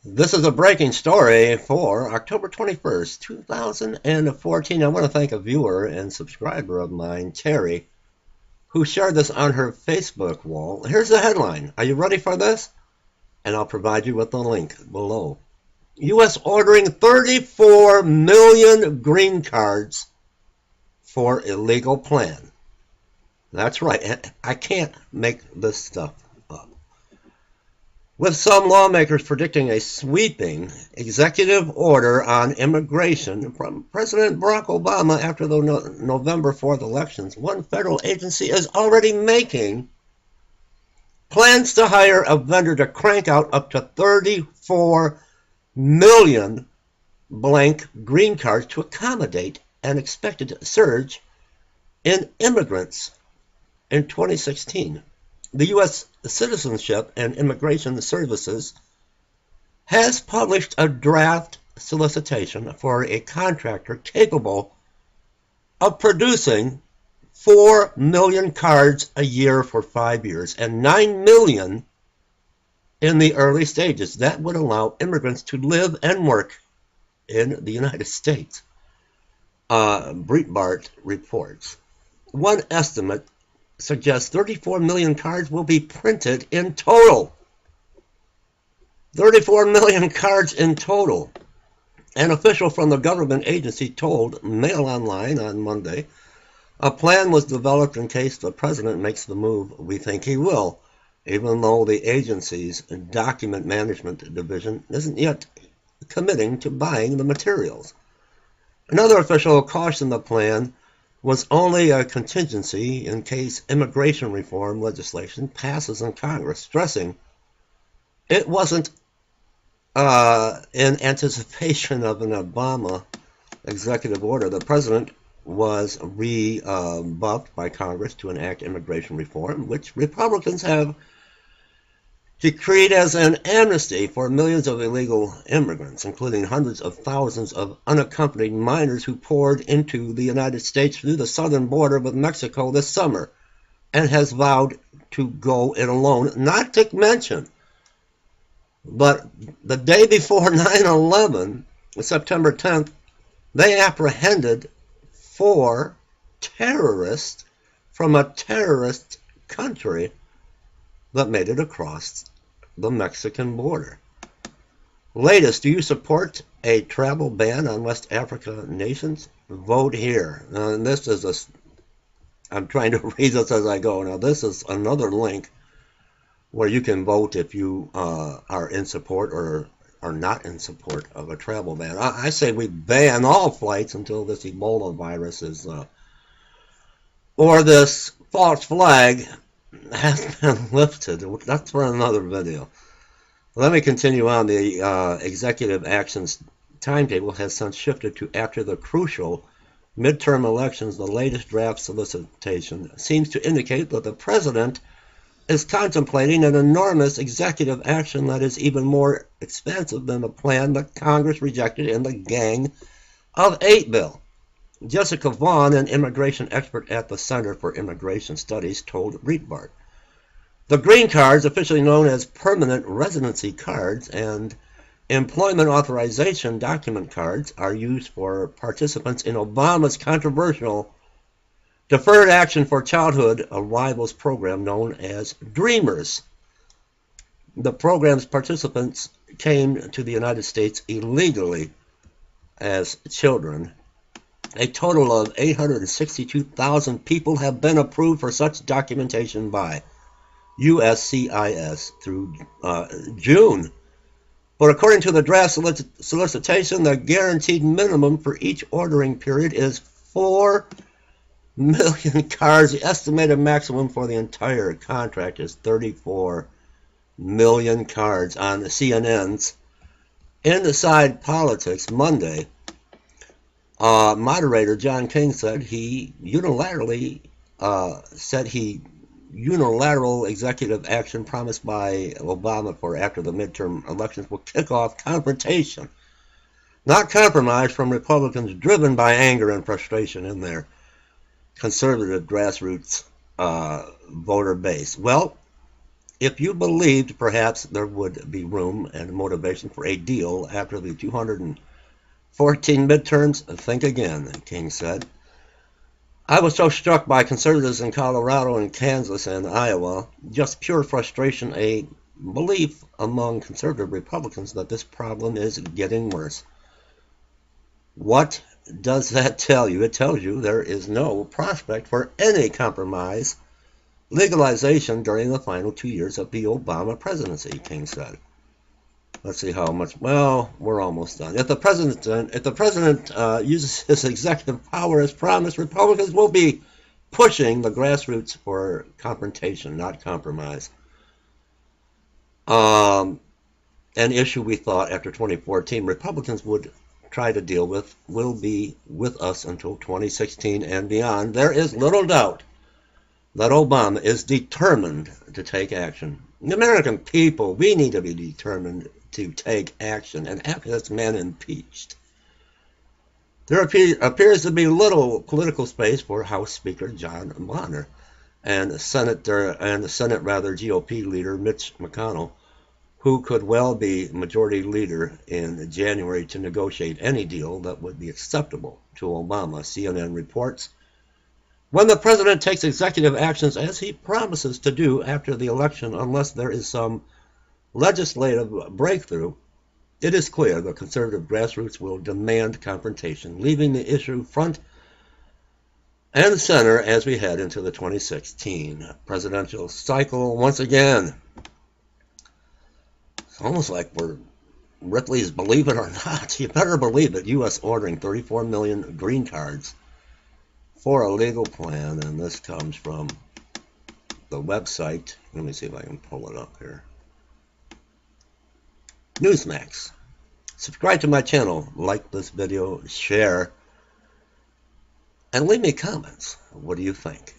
This is a breaking story for October 21st, 2014. I want to thank a viewer and subscriber of mine, Terry, who shared this on her Facebook wall. Here's the headline. Are you ready for this? And I'll provide you with the link below. U.S. ordering 34 million green cards for illegal plan. That's right. I can't make this stuff up. With some lawmakers predicting a sweeping executive order on immigration from President Barack Obama after the November 4th elections, one federal agency is already making plans to hire a vendor to crank out up to 34 million blank green cards to accommodate an expected surge in immigrants in 2016. The U.S. Citizenship and Immigration Services has published a draft solicitation for a contractor capable of producing 4 million cards a year for 5 years and 9 million in the early stages. That would allow immigrants to live and work in the United States. Breitbart reports. One estimate suggests 34 million cards will be printed in total. 34 million cards in total. An official from the government agency told Mail Online on Monday a plan was developed in case the president makes the move we think he will, even though the agency's document management division isn't yet committing to buying the materials. Another official cautioned the plan was only a contingency in case immigration reform legislation passes in Congress, stressing it wasn't in anticipation of an Obama executive order. The president was rebuffed by Congress to enact immigration reform, which Republicans have decreed as an amnesty for millions of illegal immigrants, including hundreds of thousands of unaccompanied minors who poured into the United States through the southern border with Mexico this summer, and has vowed to go it alone, not to mention. But the day before 9/11, September 10th, they apprehended 4 terrorists from a terrorist country that made it across the Mexican border. Latest, do you support a travel ban on West Africa nations? Vote here. And this is I'm trying to read this as I go. Now, this is another link where you can vote if you are in support or are not in support of a travel ban. I say we ban all flights until this Ebola virus is, or this false flag has been lifted. That's for another video. Let me continue on. The executive actions timetable has since shifted to after the crucial midterm elections. The latest draft solicitation seems to indicate that the president is contemplating an enormous executive action that is even more expensive than the plan that Congress rejected in the Gang of 8 bill. Jessica Vaughn, an immigration expert at the Center for Immigration Studies, told Breitbart. The green cards, officially known as permanent residency cards and employment authorization document cards, are used for participants in Obama's controversial Deferred Action for Childhood Arrivals program known as DREAMers. The program's participants came to the United States illegally as children. A total of 862,000 people have been approved for such documentation by USCIS through June. But according to the draft solicitation, the guaranteed minimum for each ordering period is 4 million cards. The estimated maximum for the entire contract is 34 million cards. On CNN's Inside Politics Monday, moderator John King said unilateral executive action promised by Obama for after the midterm elections will kick off confrontation, not compromise, from Republicans driven by anger and frustration in their conservative grassroots voter base. Well, if you believed perhaps there would be room and motivation for a deal after the 214 midterms, think again, King said. I was so struck by conservatives in Colorado and Kansas and Iowa, just pure frustration, a belief among conservative Republicans that this problem is getting worse. What does that tell you? It tells you there is no prospect for any compromise legalization during the final 2 years of the Obama presidency, King said. Let's see how much. Well, we're almost done. If the president uses his executive power as promised, Republicans will be pushing the grassroots for confrontation, not compromise. An issue we thought after 2014 Republicans would try to deal with will be with us until 2016 and beyond. There is little doubt that Obama is determined to take action. The American people, we need to be determined to take action and have this man impeached. There appears to be little political space for House Speaker John Boehner and Senate GOP leader Mitch McConnell, who could well be majority leader in January to negotiate any deal that would be acceptable to Obama, CNN reports. When the president takes executive actions, as he promises to do after the election, unless there is some legislative breakthrough, it is clear the conservative grassroots will demand confrontation, leaving the issue front and center as we head into the 2016 presidential cycle once again. It's almost like Ripley's Believe It or Not. You better believe it. U.S. ordering 34 million green cards for a legal plan, and this comes from the website. Let me see if I can pull it up here. Newsmax. Subscribe to my channel, like this video, share, and leave me comments. What do you think?